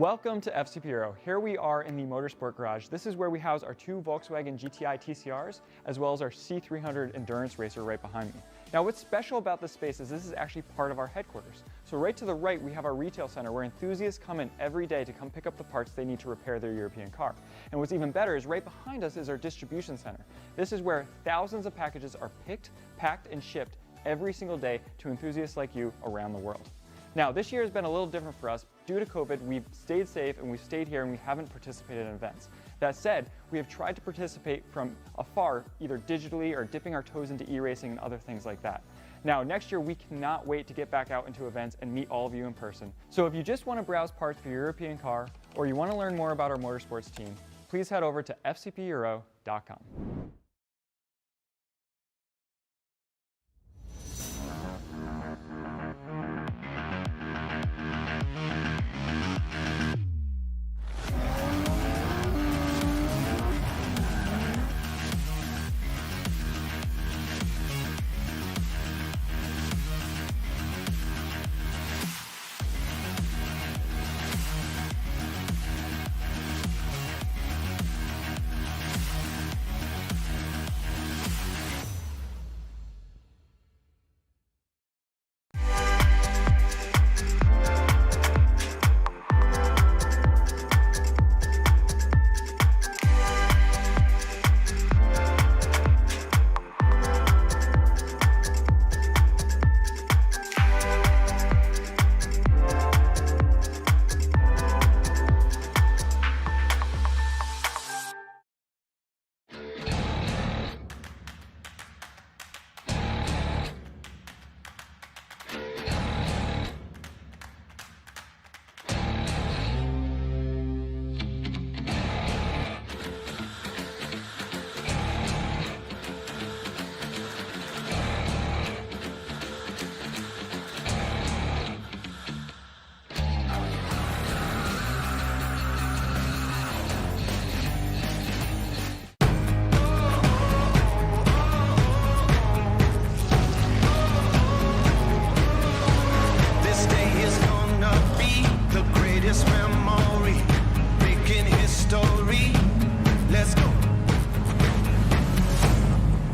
Welcome to FCP Euro. Here we are in the Motorsport Garage. This is where we house our two Volkswagen GTI TCRs, as well as our C300 Endurance Racer right behind me. Now what's special about this space is this is actually part of our headquarters. So right to the right we have our retail center where enthusiasts come in every day to come pick up the parts they need to repair their European car. And what's even better is right behind us is our distribution center. This is where thousands of packages are picked, packed, and shipped every single day to enthusiasts like you around the world. Now, this year has been a little different for us. Due to COVID, we've stayed safe and we've stayed here and we haven't participated in events. That said, we have tried to participate from afar, either digitally or dipping our toes into e-racing and other things like that. Now, next year, we cannot wait to get back out into events and meet all of you in person. So if you just want to browse parts for your European car, or you want to learn more about our motorsports team, please head over to fcpeuro.com.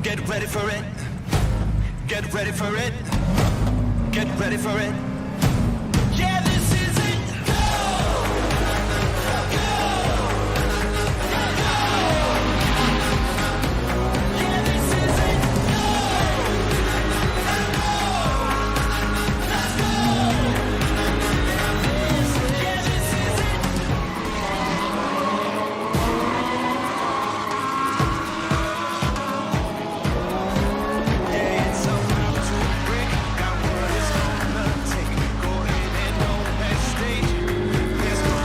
Get ready for it. Get ready for it. Get ready for it. Yeah, this is it. Go! Go! Go! Yeah, this is it. Go! Go! Let's go! Yeah, this is it. Yeah, it's about to break. Got what it's gonna take. Go ahead and don't hesitate. Let's go.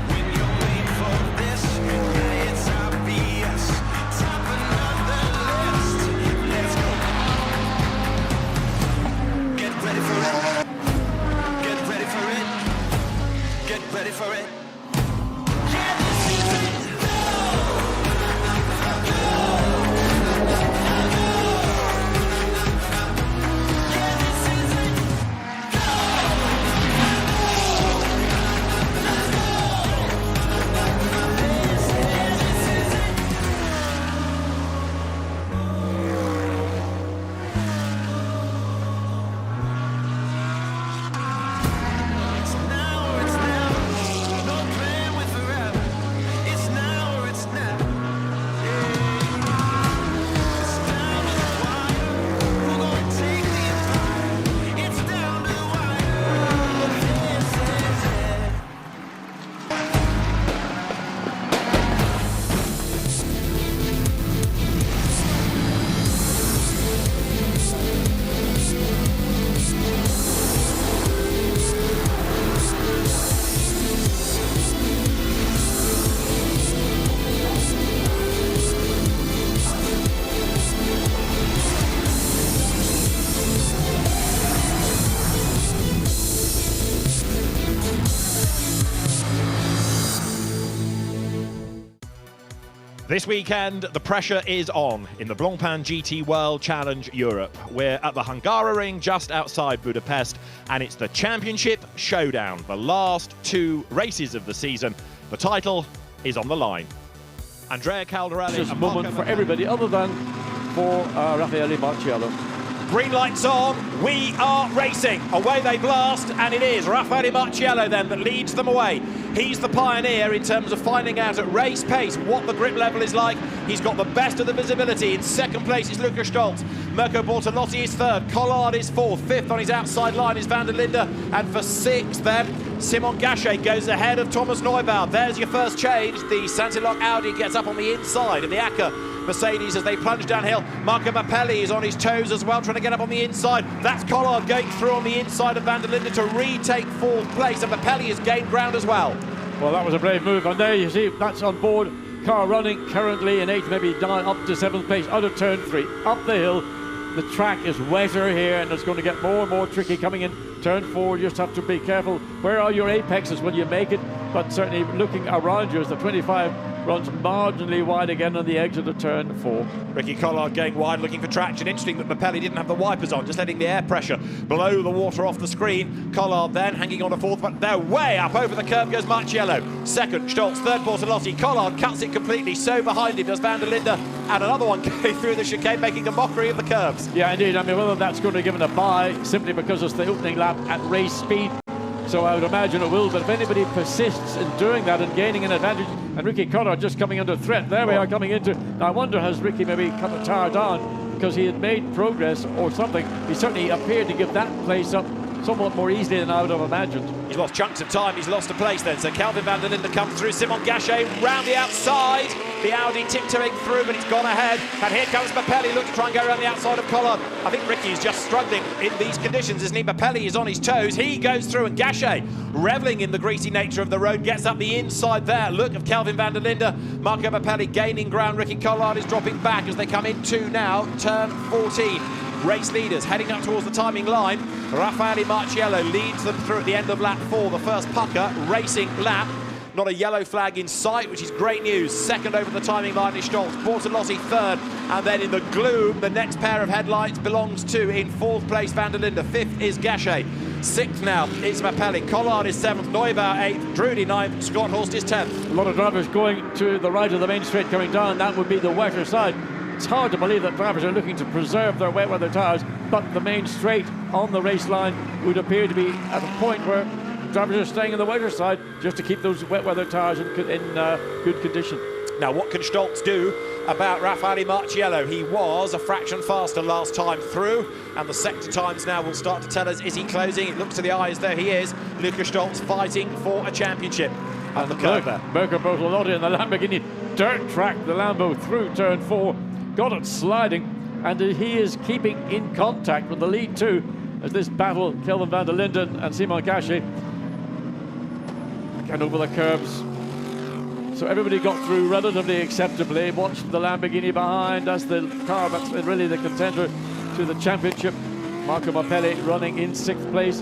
When you're made for this, yeah, it's obvious. Top another list. Let's go. Get ready for it. Get ready for it. Get ready for it. Yeah, this is it. Go! Go! Yeah, this is it. Go! Let's go! This is it. It's now, no This weekend, the pressure is on in the Blancpain GT World Challenge Europe. We're at the Hungaroring just outside Budapest, and it's the championship showdown, the last two races of the season. The title is on the line. Andrea Caldarelli. It's a moment for everybody other than for Raffaele Marciello. Green lights on, we are racing. Away they blast, and it is Raffaele Marciello then that leads them away. He's the pioneer in terms of finding out at race pace what the grip level is like. He's got the best of the visibility. In second place is Luca Stolz. Mirko Bortolotti is third. Collard is fourth. Fifth on his outside line is Van der Linde. And for sixth then, Simon Gachet goes ahead of Thomas Neubauer. There's your first change. The Santilok Audi gets up on the inside of the Acker Mercedes as they plunge downhill. Marco Mappelli is on his toes as well, trying to get up on the inside. That's Collard going through on the inside of Van der Linde to retake fourth place, and Mappelli has gained ground as well. Well, that was a brave move, and there you see that's on board. Car running currently in 8th, maybe down up to 7th place, out of turn 3, up the hill. The track is wetter here, and it's going to get more and more tricky coming in turn 4. You just have to be careful. Where are your apexes when you make it? But certainly looking around you as the 25 runs marginally wide again on the exit of turn 4. Ricky Collard going wide, looking for traction. Interesting that Mappelli didn't have the wipers on, just letting the air pressure blow the water off the screen. Collard then hanging on to fourth, but they're way up over the curb goes Marciello. Second, Stolz. Third, Bortolotti. Collard cuts it completely. So behind him does Van der Linde, and another one going through the chicane, making a mockery of the curbs. Yeah, indeed. I mean, whether that's going to give it a bye simply because it's the opening lap at race speed, so I would imagine it will, but if anybody persists in doing that and gaining an advantage, and Ricky Collard just coming under threat, there we are coming into, now I wonder has Ricky maybe cut the tire down because he had made progress or something. He certainly appeared to give that place up somewhat more easily than I would have imagined. He's lost chunks of time, he's lost a place then, so Calvin Van der Linde comes through, Simon Gachet round the outside, the Audi tiptoeing through, but he's gone ahead, and here comes Mappelli, look to try and go around the outside of Collard. I think Ricky's just struggling in these conditions, isn't he? Mappelli is on his toes, he goes through, and Gachet, revelling in the greasy nature of the road, gets up the inside there. Look of Calvin Van der Linde, Marco Mappelli gaining ground, Ricky Collard is dropping back as they come into now turn 14. Race leaders heading up towards the timing line. Raffaele Marciello leads them through at the end of lap 4, the first pucker racing lap. Not a yellow flag in sight, which is great news. Second over the timing line is Stolz. Bortolotti third, and then in the gloom, the next pair of headlights belongs to, in fourth place, Van der Linde. Fifth is Gachet. Sixth now, it's Mappelli. Collard is seventh, Neubauer eighth, Drudy ninth, Scott Horst is 10th. A lot of drivers going to the right of the main straight coming down. That would be the wetter side. It's hard to believe that drivers are looking to preserve their wet weather tyres, but the main straight on the race line would appear to be at a point where drivers are staying on the wetter side just to keep those wet weather tyres in good condition. Now, what can Stolz do about Raffaele Marciello? He was a fraction faster last time through, and the sector times now will start to tell us, is he closing? It looks to the eyes, there he is. Luca Stolz fighting for a championship. And the curve there. Mirko Bortolotti in the Lamborghini dirt track, the Lambo through turn 4. Got it sliding, and he is keeping in contact with the lead too as this battle, Kelvin Van der Linde and Simon Gachet, again over the curbs. So everybody got through relatively acceptably. Watched the Lamborghini behind as the car that's really the contender to the championship. Marco Mappelli running in 6th place.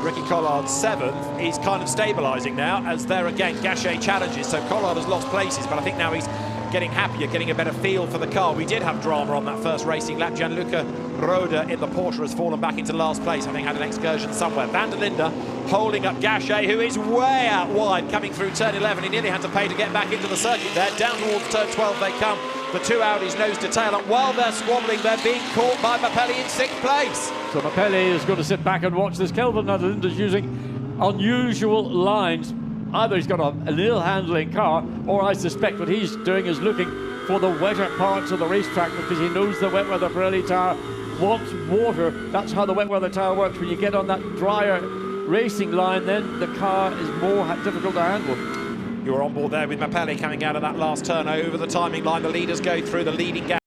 Ricky Collard 7th. He's kind of stabilising now as there again Gachet challenges, so Collard has lost places, but I think now he's getting happier, getting a better feel for the car. We did have drama on that first racing lap. Gianluca Roda in the Porsche has fallen back into last place, having had an excursion somewhere. Van der Linde holding up Gachet, who is way out wide, coming through turn 11. He nearly had to pay to get back into the circuit there. Down towards turn 12 they come. The two Audis nose to tail, and while they're squabbling, they're being caught by Mappelli in 6th place. So Mappelli is going to sit back and watch this. Kelvin Van der Linde is using unusual lines. Either he's got an ill-handling car, or I suspect what he's doing is looking for the wetter parts of the racetrack because he knows the wet weather Pirelli tyre wants water. That's how the wet weather tyre works. When you get on that drier racing line, then the car is more difficult to handle. You're on board there with Mappelli coming out of that last turn over the timing line. The leaders go through the leading gap.